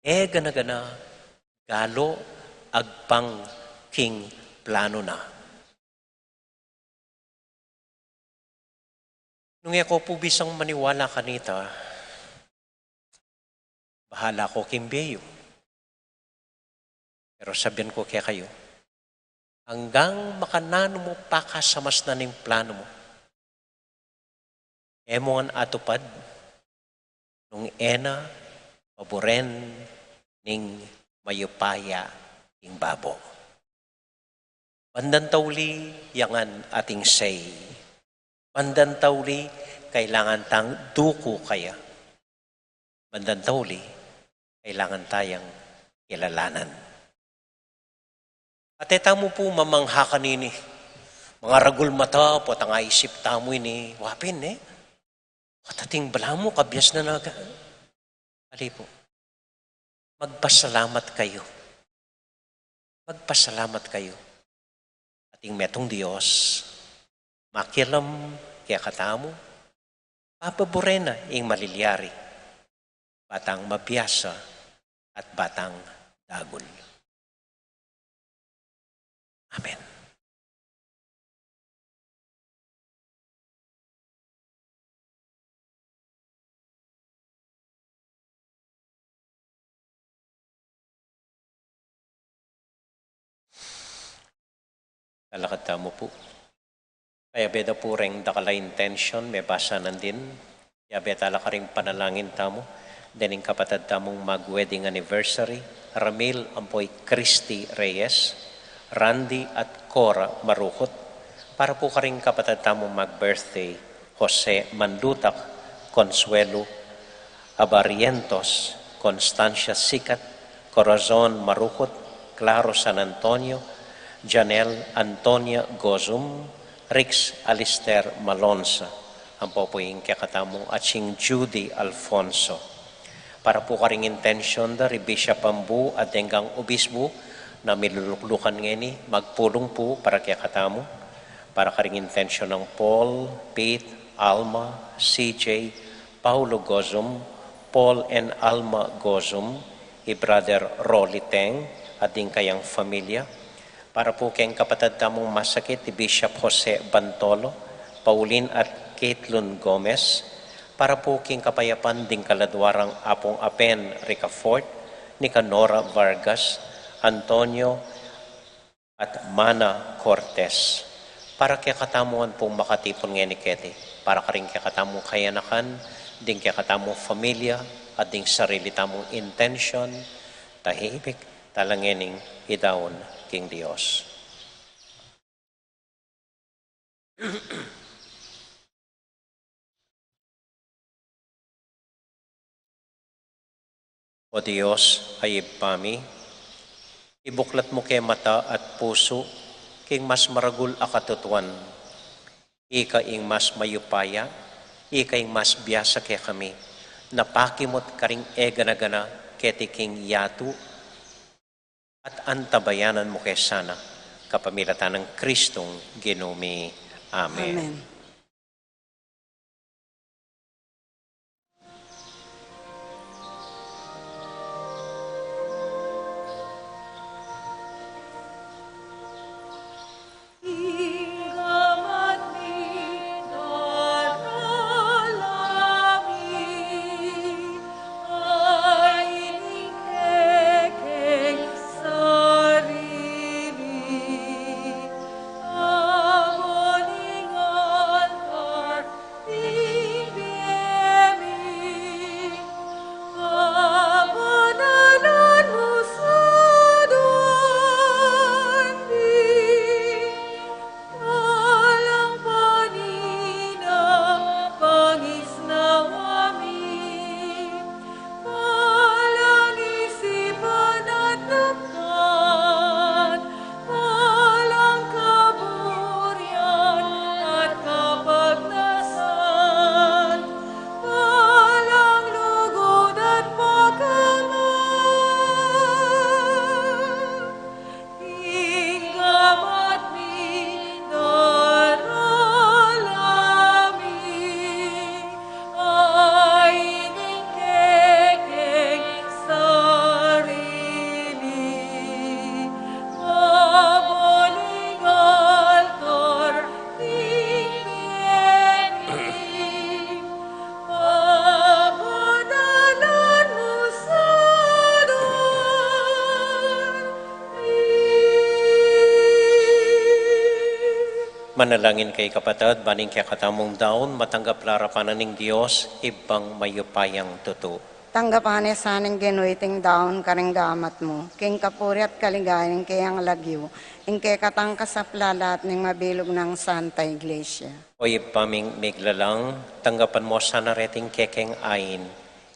gana-gana, galo, agpang king plano na. Nung ako po bisang maniwala kanita, bahala ko kimbeyo. Pero sabihin ko kaya kayo, hanggang makanano mo pakasamas na ning plano mo, mo ang atupad, nung paboren ning mayupaya ing babo. Pandantawli yangan ating say. Pandantawli kailangan tang duko kaya. Pandantawli kailangan tayang kilalanan. At mo po mamangha kanini. Mga ragul mata po tanga isip tamo ini. Wapin At ating bala mo kabyas na naga. Ali po. Magpasalamat kayo. Magpasalamat kayo. Ating metong Diyos. Makilam kaya katamo. Papaborena ing malilyari. Batang mabiyasa at batang dagol. Amen. Lalakad tamo po. Kaya beda po rin dakala intention, may basa nandin. Kaya beda ka rin panalangin tamo. Dening kapatid tamong mag-wedding anniversary. Ramil Ampoy Christy Reyes, Randy at Cora Marukot. Para po ka rin kapatid tamong mag-birthday. Jose Manlutak, Consuelo Abarientos, Constancia Sikat, Corazon Marukot, Claro San Antonio, Janelle Antonia Gozum, Rix Alister Malonza, ang popoing kakatamo at sing Judy Alfonso. Para po karing intention da Bishop Pambu at denggang obispo na miluluklukan ngeni, magpulong po para kakatamo. Para karing intention ng Paul, Pete, Alma, CJ, Paulo Gozum, Paul and Alma Gozum, Brother Rolly Teng at ding kayang familia. Para po kayong kapatid tamong masakit ni Bishop Jose Bantolo, Pauline at Caitlin Gomez. Para po kayong kapayapan ding kaladwarang Apong Apen Ricafort, ni Canora Vargas, Antonio at Mana Cortez. Para kaya katamuan pong makatipon ngayon ni Kete. Para ka rin kaya katamong kayanakan, ding kaya katamong familia, at ding sarili tamong intention, tahimik, talangining idawon king Dios. O Diyos, ayib pami, ibuklat mo kay mata at puso, king mas maragul akatutuan, ika ing mas mayupaya, ika ing mas biyasa kay kami, napakimot karing eganagana ketiking yatu, at antabayanan mo kay sana, kapamilatan ng Kristong Ginumi. Amen. Amen. Ingamat ni daralami ay inikekeng sarili. Aboning altar ibiyemi, kabanalan mo sa doon. Walang panina, pangis na amin. Walang isipan at napkan. Walang kaburian at kapagnasan. Walang lugod at pagkaman. Ingamat ni daralami ay inikekeng sarili. Aboning altar ibiyemi, kabanalan mo sa Manalangin kay kapatid, baning kaya katamong daon, matanggap larapanan ng Diyos, ibang mayupayang tuto. Tanggapan sa aning ginuiting daon karing gamat mo, king kapuri at kaligayan kayang lagyo, ing kay katang kasaplalat ning mabilog ng Santa Iglesia. O ipaming miglalang, tanggapan mo sa nareting kekeng ayin,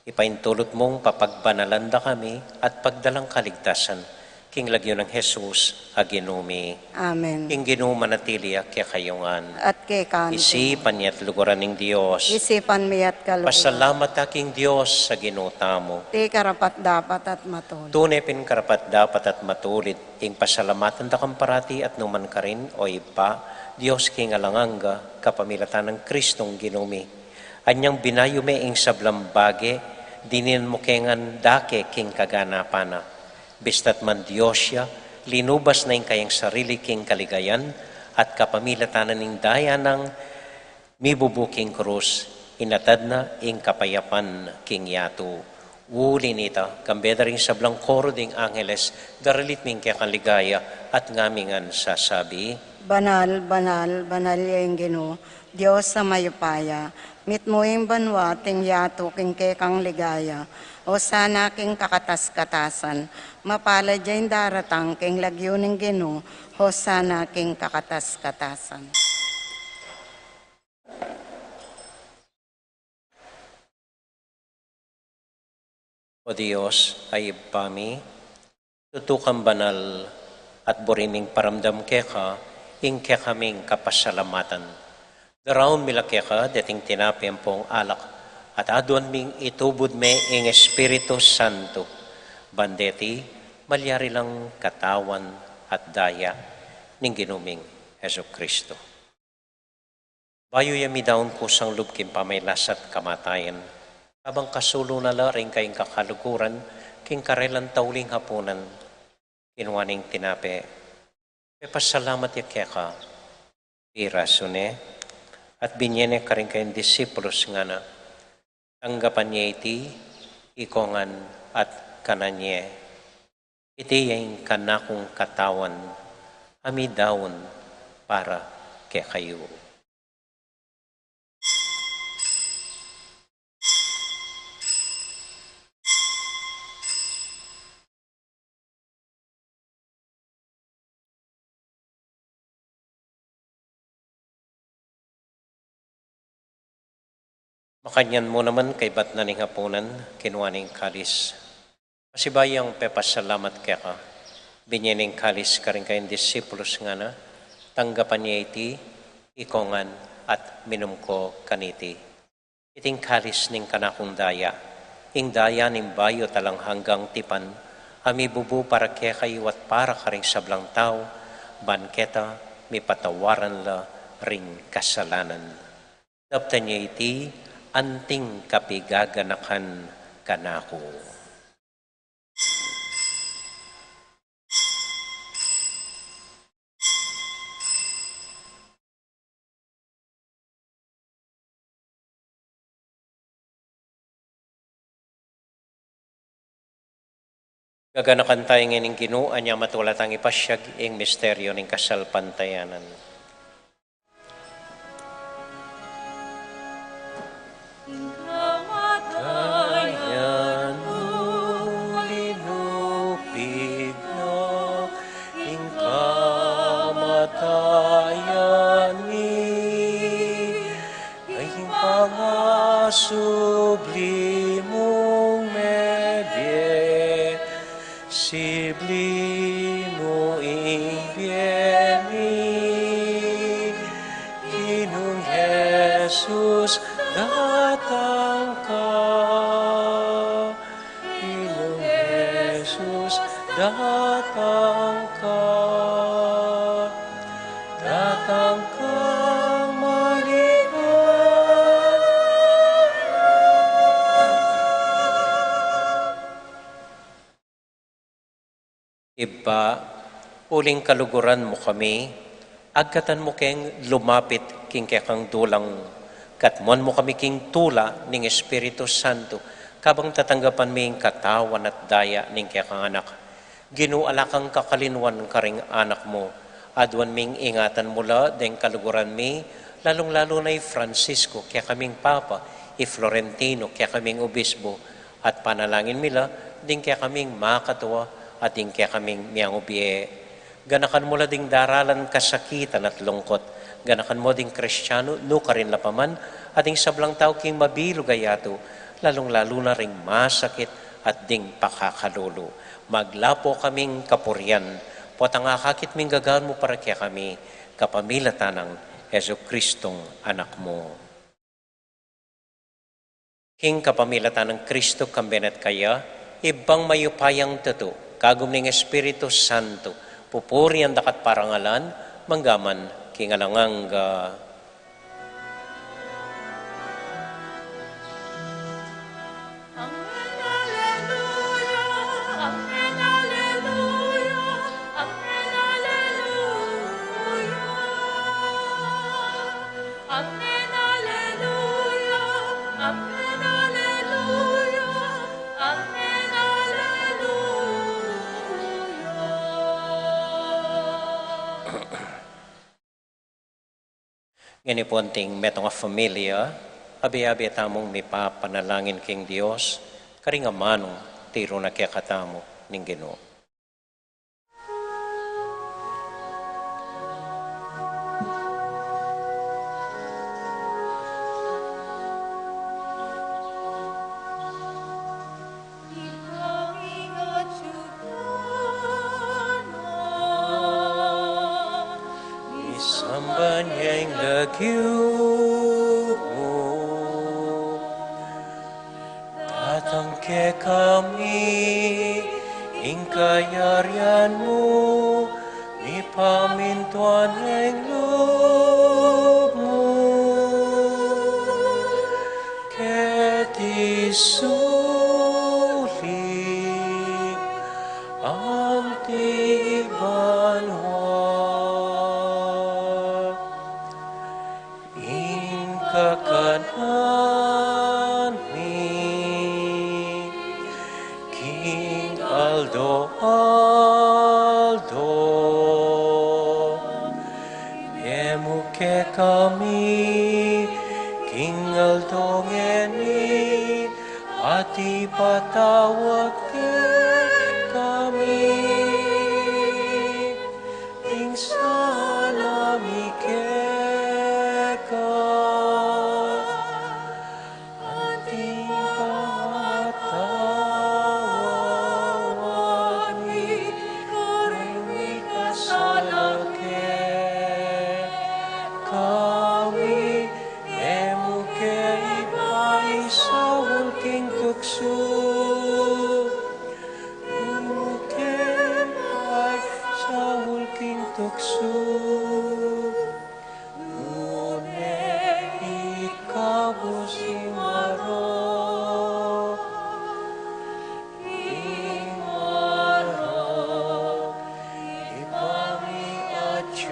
ipaintulot mong papagbanalanda kami at pagdalang kaligtasan, king lagyo ng Jesus, aginumi. Amen. King ginumanatilia kaya kayungan. At kay kanto, Isipan niya at luguran ng Diyos. isipan mi at kaluwa, Pasalamat aking Diyos sa ginutamo. ti karapat dapat at matul. Tunay pin karapat dapat at matulit, ing pasalamatan da kang parati at numan ka rin, o ipa, Diyos king alanganga, kapamilatan ng Kristong ginumi. Anyang binayume ing sablambage, dinin mo kengan dake king kaganapana. Bistat man Diyos siya, linubas na ing kayang sarili king kaligayan, at kapamilatanan ning daya ng mibubuking krus, inatad na ing kapayapan king yatu. Uli nita, kambeda ring sablang koro ding angeles, daralit ming kaya kaligaya, at ngamingan sasabi, Banal, banal, banal yung gino, Diyos sa mayupaya, mit mo yung banwa, ting yato, king kekang ligaya, o sana king kakatas-katasan, mapala dyan daratang, king lagyo ng gino, o sana king kakatas-katasan. O Diyos, ay ipami, tutukang banal at buriming paramdam keka, ing kekaming kapasalamatan. Daraon mila keka, dating tinapiang pong alak, at aduan ming itubod me ing Espiritu Santo. Bandeti, malyari lang katawan at daya ning ginuming Heso Kristo. Bayo yami daon kusang lubkim pamaylas at kamatayan, habang kasulo na la rin kayong kakaluguran, king karelan tauling hapunan, kinuwaning tinape. Pasalamat ya keka, irasune, at binyene ka rin kayong disipulos nga na, tanggapan niya iti, ikongan at kananye. Iti yung kanakong katawan, amidawon para kay kayo. Makanyan mo naman kay bat na ning hapunan, kinuha ning kalis. Masibayang pepasalamat kaya ka, binyaning kalis ka rin kayong disipulos nga na, tanggapan niya iti, ikongan at minum ko kaniti. Iting kalis ning kanakong daya, ing daya ning bayo talang hanggang tipan, ami bubu para kaya kayo at para ka ring sablang tao, banketa, may patawaran la ring kasalanan. Taptan niya iti, anting kapigaganakan kanako. Gaganakan tayo ngayon Ginoo anya matulat ang ipasyag ing misteryo ning kasalpantayanan. Kamatayan linupig na ing kamatayan ni ay pangasublimong medye Siblimo ing bieni, Ginong Jesus datang ka, Ginong Jesus datang ka, datang ka Iba, uling kaluguran mo kami, agkatan mo keng lumapit king kekang dulang, katmon mo kami king tula ning Espiritu Santo, kabang tatanggapan ming katawan at daya ning kekang anak. Ginualakang kakalinwan ka ring anak mo, adwan ming ingatan mula deng kaluguran mi, lalong-lalo na Francisco, kaya kaming Papa, Florentino, kaya kaming Obispo, at panalangin mila, ding kaya kaming makatawa, ating kaya kaming miyang ubiye. Ganakan mo la ding daralan kasakitan at lungkot. Ganakan mo ding Kristiyano, no ka rin lapaman, ating sablang tao king mabilog ayato, lalong-lalo na ring masakit at ding pakakalulu. Maglapo kaming kapuryan, potang akakit ming gagaan mo para kaya kami, kapamilatan ng Heso Kristong anak mo. King kapamilatan ng Kristo kambenet kaya, ibang mayupayang tuto, kagum ning Espiritu Santo, pupuri ang dakat parangalan, manggaman kingalanganga. Ngani po anting metong a familia, abi-abi tamong may papanalangin king Dios, karinga manong tiro na kaya katamo ning Ginoo. Sambanyang lagyu mo, datang ke kami, ing kayarian mo, ipamintuan ang loob mo, ket isulit ang tibanwa. Kakanan mi King Aldo Emuke kami King Aldo ngeni Ati patawag kami Ing salami kami emuke iba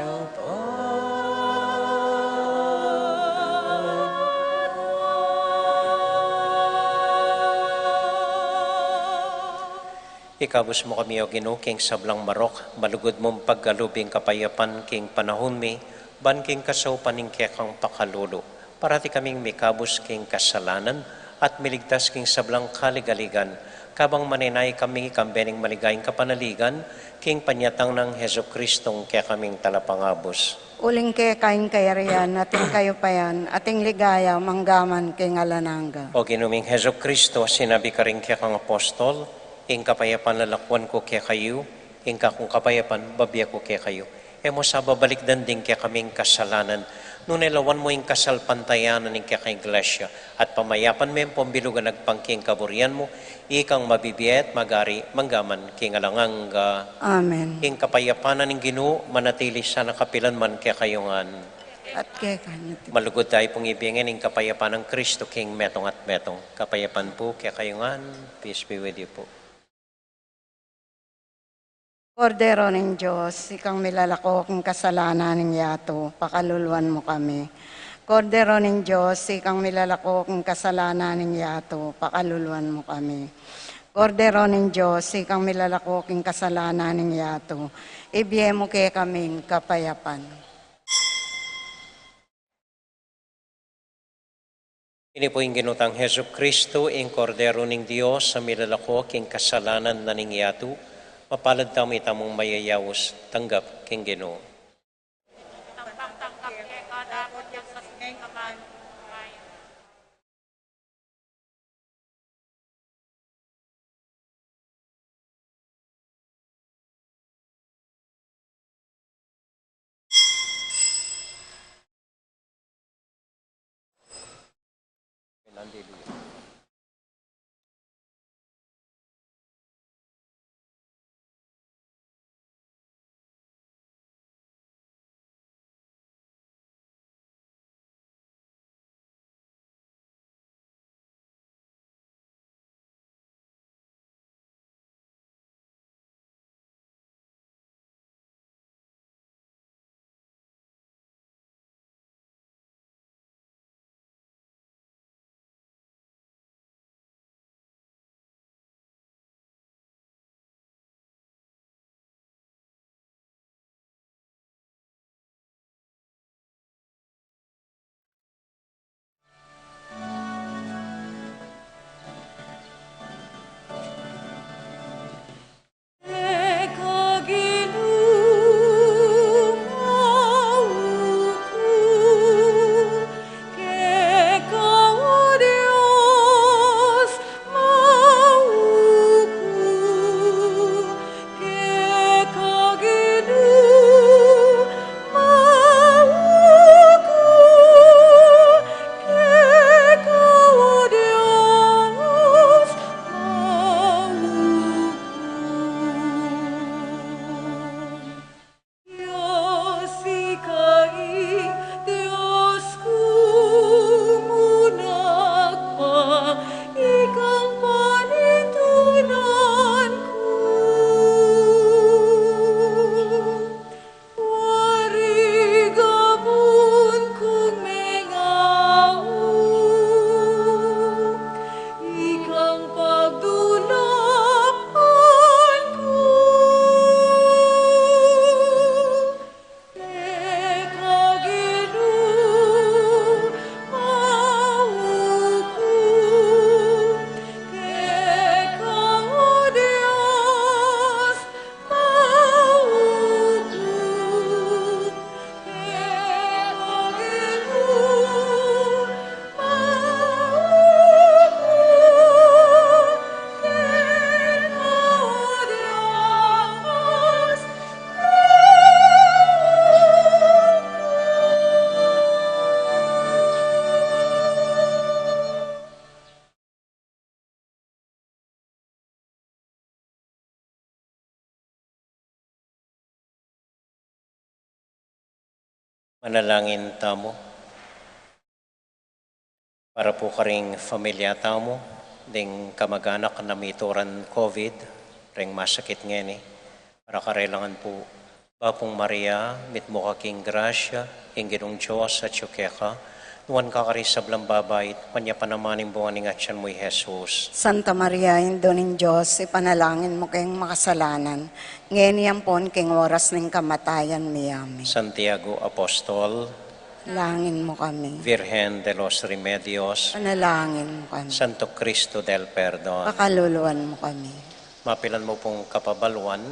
shall Ikabus mo kami o Ginoo king sablang marok, malugod mong paggalubing kapayapan king panahon mi, ban king kasaw paning kekang pakalulo. Parati kaming mikabus king kasalanan at miligtas king sablang kaligaligan. Kabang maninay kami kambening maligayang kapanaligan, king panyatang ng Heso Kristong kaya kaming talapangabos. Uling ke kain kayarian, ating kayo pa yan, ating ligaya, manggaman kay ngalananga. O Ginuming Heso Kristo, sinabi ka rin kaya kang apostol, ing kapayapan lalakwan ko kaya kayo, ing kakong kapayapan babya ko kaya kayo. Emo sa babalik danding kaya kaming kasalanan, nung nilawan mo ing kasalpantayanan ing kaya kang iglesia, at pamayapan mo yung pambilugan nagpangking kaburian mo, ikang mabibiyat, magari, manggaman, king alanganga. Amen. Ing kapayapanan ng Ginoo, manatili sa nakapilan man kaya kayongan. At kay kanyo. Malugod tayo pong ibigin ing kapayapan ng Kristo, king metong at metong. Kapayapan po kaya kayongan. Peace be with you po. Kordero ng Diyos, ikang milalako kong kasalanan ng yato, pakaluluan mo kami. Kordero ng Diyos, ikang milalako kong kasalanan ng yato, pakaluluan mo kami. Kordero ng Diyos, ikang milalako kong kasalanan ng yato, ibiye mo kay kaming kapayapan. Ini po yung ginutang Heso Kristo, ing kordero ng Diyos, sa milalako king kasalanan na ning yato, mapalad tamo itamong mayayawos, tanggap king Ginoo. Manalangin tamo. Para po karing familia tamo, ding kamag-anak na mituran COVID, ring masakit ngayon para karelangan po Bapong Maria, mitmo ka king grasya, ing ginong Diyos at ka, nuwan ka karisablang babait, kanya panamaning buwaning at siyan mo'y Jesus. Santa Maria, Indo ning Diyos, ipanalangin mo kayong makasalanan. Ngayon yan po king oras ng kamatayan mi amin. Santiago Apostol, Langin mo kami. Virgen de los Remedios, Panalangin mo kami. Santo Cristo del Perdon. Pakaluluan mo kami. Mapilan mo pong kapabaluan,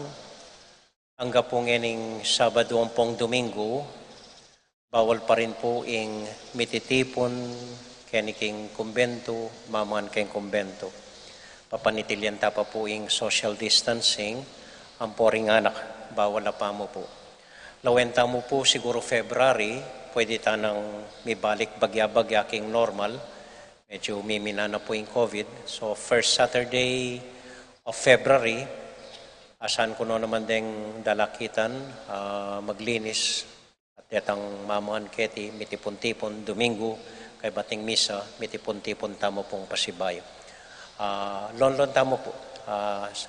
hangga po ngayon Sabado ang pong Domingo, bawal pa rin po ing mititipon keniking kumbento, maman keng kumbento. Papanitilyan ta pa po ing social distancing, ang poring anak, bawal na pa mo po. Lawenta mo po siguro February, pwede tanang may balik bagya-bagya king normal, medyo mimina na po yung COVID. So first Saturday of February, asan ko no naman ding dalakitan, maglinis at yatang mamuhan keti, mitipon-tipon, Domingo, kay bating misa, mitipon-tipon tamo pong pasibayo. Lon-lon tamo po.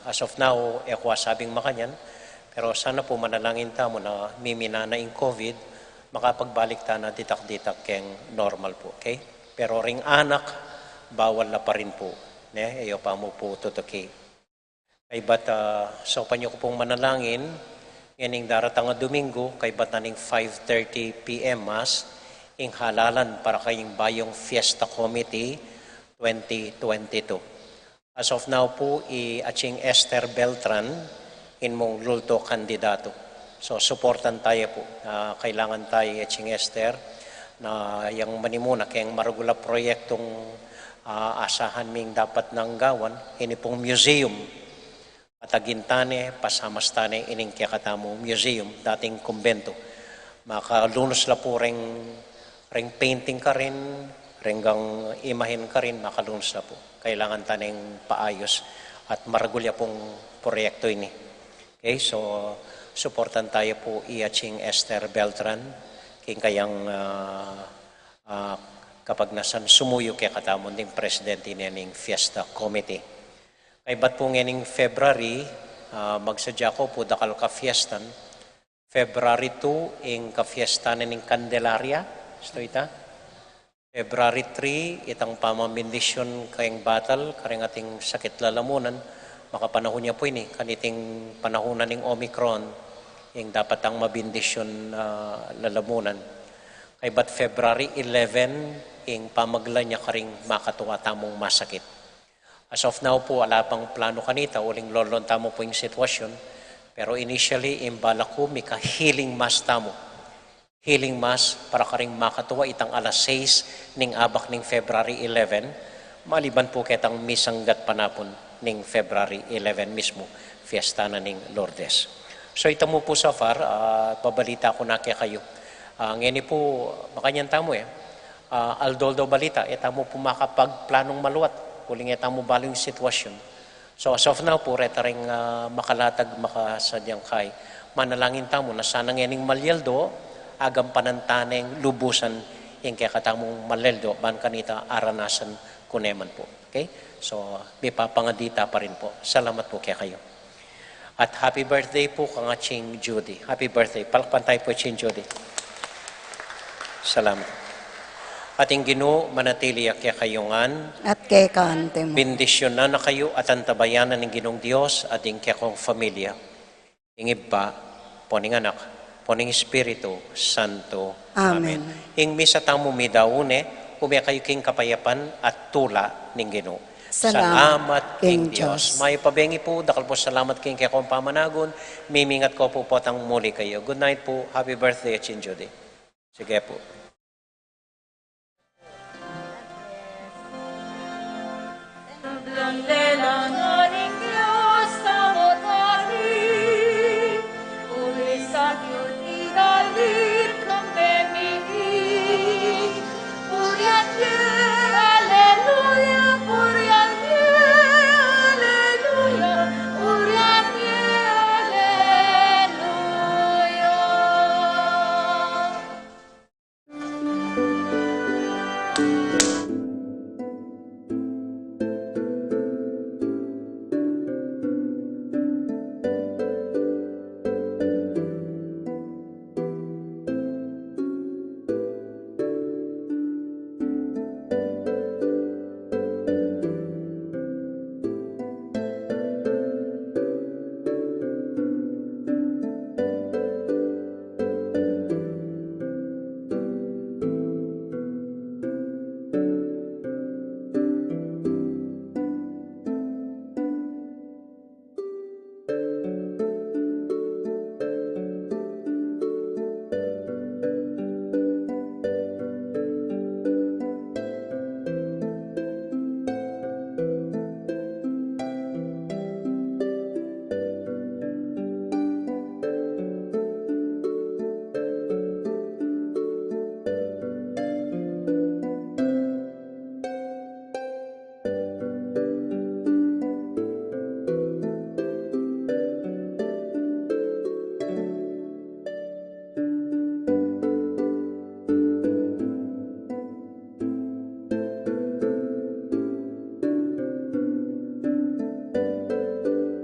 As of now, ekwa sabing makanyan, pero sana po manalangin tamo na mimina na yung COVID, makapagbalik ta na ditak-ditak keng normal po. Okay? Pero ring anak, bawal na pa rin po. Ayo pa mo po tutuki. Kay ba't so panyo ko pong manalangin, yaning daratang Domingo, kay ba't naning 5:30 p.m. Mass, ing halalan para kayong Bayong Fiesta Committee 2022. As of now po, i-aching Esther Beltran, in mong lulto kandidato. So, supportan tayo po. Kailangan tayo i-aching Esther, na yung manimuna, kayang marugula proyektong asahan ming dapat nang gawan, ini pong museum. Patagintane, pasamastane, ining kiyakatamo museum, dating kumbento. Makalunos la po ring painting ka rin, ringgang imahin ka rin, makalunos la po. Kailangan taneng paayos at maragulya pong proyekto ini. Okay, so supportan tayo po i-aching Esther Beltran, king kayang kapag nasan sumuyo kaya katamon ding presidente niyaning Fiesta Committee. Kay ba't po ngayon February, magsadya ko po dakal ka fiestan. February 2, ing ka fiesta na ning Candelaria. Ito ita. February 3, itang pamambindisyon kayang batal, karing ating sakit lalamunan. Makapanahon niya po ini, kaniting panahonan ng Omicron, yung dapat ang mabindisyon lalamunan. Kay ba't February 11, yung pamagla niya karing makatuwa tamong masakit. As of now po, wala pang plano kanita, uling lolon tamo po yung sitwasyon. Pero initially, imbala ko, may ka-healing mass tamo. Healing mass para karing makatuwa itang alas 6 ning abak ning February 11. Maliban po ketang misanggat panapon ning February 11 mismo, fiesta na ning Lourdes. So ito mo po so far, pabalita ko na kaya kayo. Ngayon po, makanyan tamo aldoldo balita, mo po makapagplanong maluwat. Kuling mo baling sitwasyon. So as of now po, reta rin makalatag, makasadyang kay. Manalangin tamo na sana ngayon malyeldo, agam panantaneng lubusan yung kaya katamong malyeldo, ban kanita aranasan kuneman po. Okay? So, may papangadita pa rin po. Salamat po kaya kayo. At happy birthday po kang Ching Judy. Happy birthday. Palakpan tayo po, Ching Judy. Salamat. Ating Ginoo, manatili kaya kayongan. At kay kaante mo. Bendisyon na kayo at antabayanan ng Ginong Diyos at ing kaya kong familia. Ingib pa, poning anak, poning Espiritu Santo. Amen. Ing misa tamo midaune, umya kayo king kapayapan at tula ng Ginoo. Salamat king Diyos. May pabengi po, dakal po salamat king kaya kong pamanagon. Mimingat ko po potang muli kayo. Good night po. Happy birthday, Chin Judy. Sige po. Long